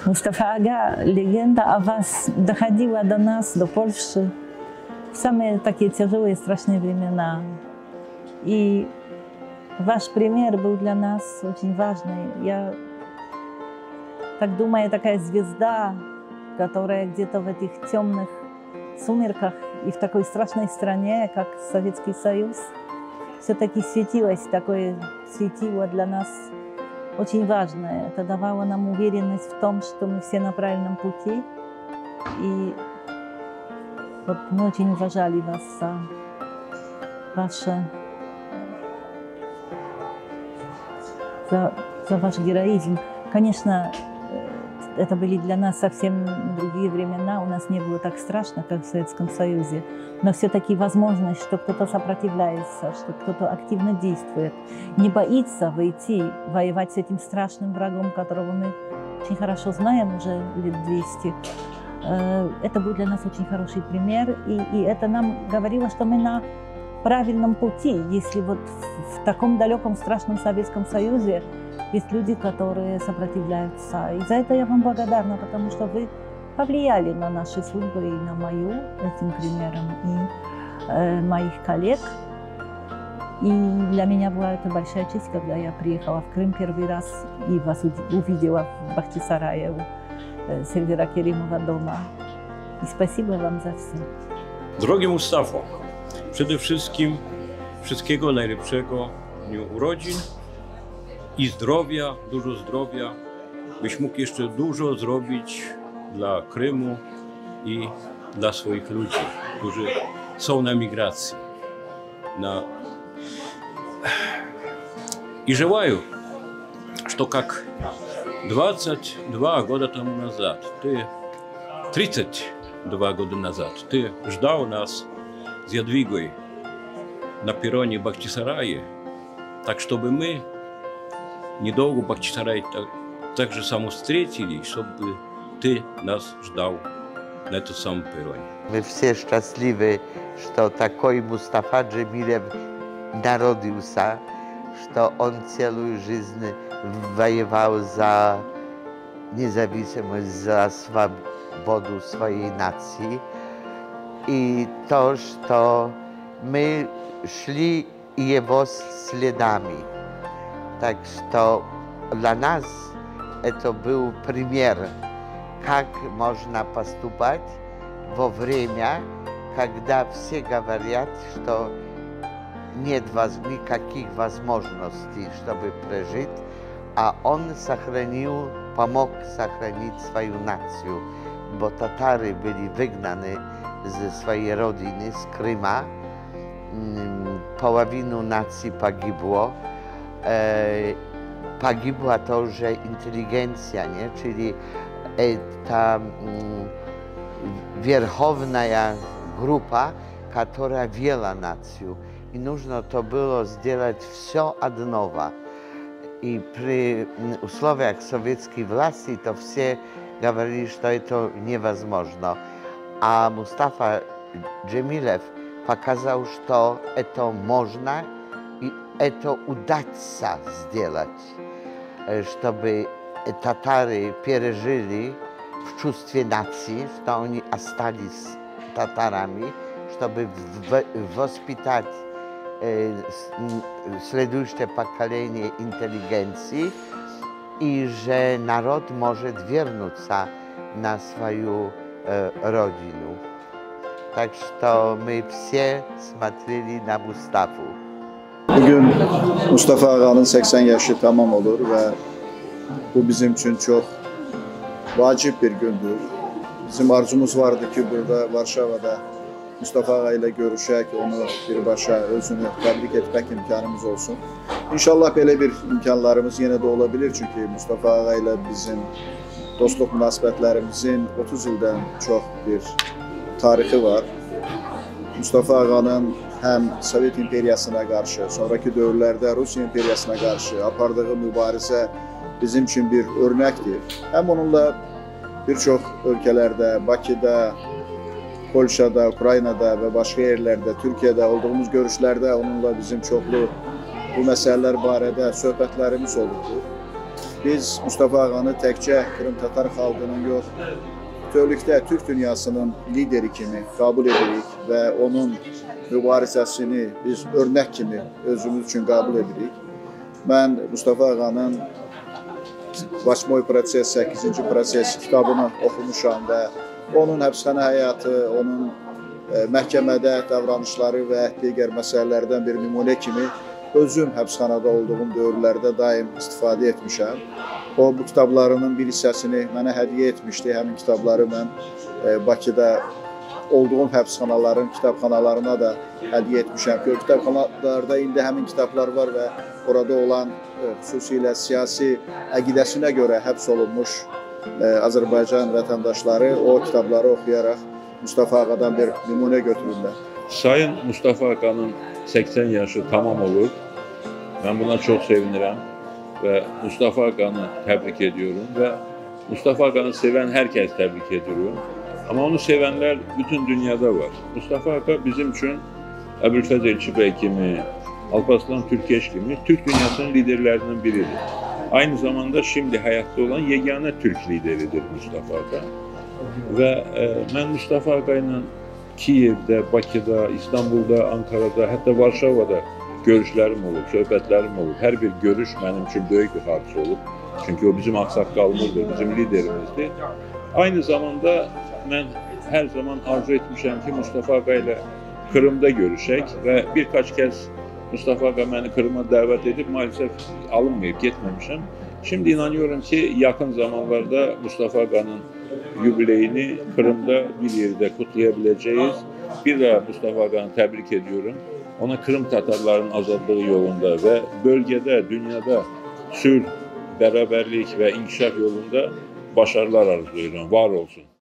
Мустафа Ага, легенда о вас доходила до нас, до Польши, в самые такие тяжелые и страшные времена. И ваш пример был для нас очень важный. Я так думаю, такая звезда, которая где-то в этих темных сумерках и в такой страшной стране, как Советский Союз, все-таки светилось, такое светило для нас очень важное. Это давало нам уверенность в том, что мы все на правильном пути. И вот мы очень уважали вас за ваш героизм. Конечно, это были для нас совсем другие времена, у нас не было так страшно, как в Советском Союзе, но все-таки возможность, что кто-то сопротивляется, что кто-то активно действует, не боится выйти, воевать с этим страшным врагом, которого мы очень хорошо знаем уже лет 200. Это был для нас очень хороший пример, и это нам говорило, что мы на правильном пути, если вот в таком далеком страшном Советском Союзе есть люди, которые сопротивляются. И за это я вам благодарна, потому что вы повлияли на наши судьбы и на мою этим примером, и моих коллег. И для меня была это большая честь, когда я приехала в Крым первый раз и вас увидела в Бахчисарае у Сильвера Керимова дома. И спасибо вам за все. Drogi Mustafo, przede wszystkim wszystkiego najlepszego w dniu urodzin i zdrowia, dużo zdrowia, byś mógł jeszcze dużo zrobić dla Krymu i dla swoich ludzi, którzy są na migracji. И желаю, что как 22 года тому назад, 32 года назад, ты ждал нас с Ядвигой на перроне Бахчисарая, так чтобы мы недолго в Бахчисарае так же само встретили, чтобы ты нас ждал на этом самом перроне. Мы все счастливы, что такой Мустафа Джемилев народился, что он целую жизнь воевал за независимость, за свободу своей нации. И то, что мы шли его следами. Так что для нас это был пример, как можно поступать во время, когда все говорят, что нет никаких возможностей, чтобы прожить, а он помог сохранить свою нацию, бо татары были выгнаны из своей родины, с Крыма, половину нации погибло, погибла тоже интеллигенция, не? Czyli ta верховная группа, которая вела нацию. И нужно то было сделать все от нового. И при условиях советской власти то все говорили, что это невозможно. А Мустафа Джемилев показал, что это можно и это удастся сделать, чтобы татары пережили в чувстве нации, что они остались татарами, чтобы воспитать следующее поколение интеллигенции, и что народ может вернуться на свою родину. Так что мы все смотрели на Mustafa'u. Bugün Mustafa Aga'nın 80 yaşı tamam olur ve bu bizim için çok vacip bir gündür. Bizim arzumuz vardı ki burada Varşava'da Mustafa Aga ile görüşerek onu birbaşa özünü tebrik etmek imkanımız olsun. İnşallah böyle bir imkanlarımız yine de olabilir çünkü Mustafa Aga ile bizim dostluk münasebetlerimizin 30 yıldan çok bir tarihi var. Mustafa Aga'nın hem Sovet İmperiyasına karşı, sonraki dövrlerde Rusya İmperiyasına karşı apardığı mübarize bizim için bir örnektir. Hem onunla birçok ülkelerde, Bakı'da, Polşa'da, Ukrayna'da ve başka yerlerde, Türkiye'de olduğumuz görüşlerde onunla bizim çoklu bu meseleler barədə söhbətlərimiz olurdu. biz Mustafa Ağanı təkcə Krım Tatar xalqının yox, bütövlükdə Türk dünyasının lideri kimi qəbul edirik və onun mübarizəsini biz örnək kimi özümüz üçün qəbul edirik. Mən Mustafa Ağanın Vaçmoy proses, 8-ci proses kitabını oxumuşam və onun həbsxana həyatı, onun məhkəmədə davranışları və digər məsələlərdən bir nümunə kimi özüm həbsxanada olduğum dövrlərdə daim istifadə etmişəm. O, bu kitablarının bir hissəsini mənə hədiyyə etmişdi. Həmin kitabları mən Bakıda olduğum həbsxanaların kitabxanalarına da hədiyyə etmişəm. O kitabxanalarda indi həmin kitablar var və orada olan xüsusilə siyasi əqidəsinə görə həbs olunmuş Azərbaycan vətəndaşları o kitabları oxuyaraq Mustafa Ağadan bir nümunə götürürlər. Sayın Mustafa Ağanın 80 yaşı tamam olur. Ben buna çok sevinirəm ve Mustafa Ağanı tebrik ediyorum ve Mustafa Ağanı seven herkes tebrik ediyorum. Ama onu sevenler bütün dünyada var. Mustafa Ağa bizim için Əbülfəz Elçibey kimi, Alparslan Türkeş gibi Türk dünyasının liderlerinden biridir. Aynı zamanda şimdi hayatta olan yegane Türk lideridir Mustafa Ağa. Ve ben Mustafa Ağa'yla Kiyev'de, Bakı'da, İstanbul'da, Ankara'da, hatta Varşava'da görüşlerim olur, söhbətlərim olur. Her bir görüş benim için büyük bir hadisə olur. Çünkü o bizim aksaqqalımızdır, bizim liderimizdir. Aynı zamanda ben her zaman arzu etmişəm ki Mustafa Ağa ile Kırım'da görüşək ve birkaç kez Mustafa Ağa beni Kırım'a davet edip maalesef alınmayıp gitmemişim. Şimdi inanıyorum ki yakın zamanlarda Mustafa Ağa'nın yubileyini Kırım'da bir yerde kutlayabileceğiz. Bir daha Mustafa Ağa'nı tebrik ediyorum. Ona Kırım Tatarların azadlığı yolunda ve bölgede, dünyada sülh, beraberlik ve inkişaf yolunda başarılar arzulayıyorum. Var olsun.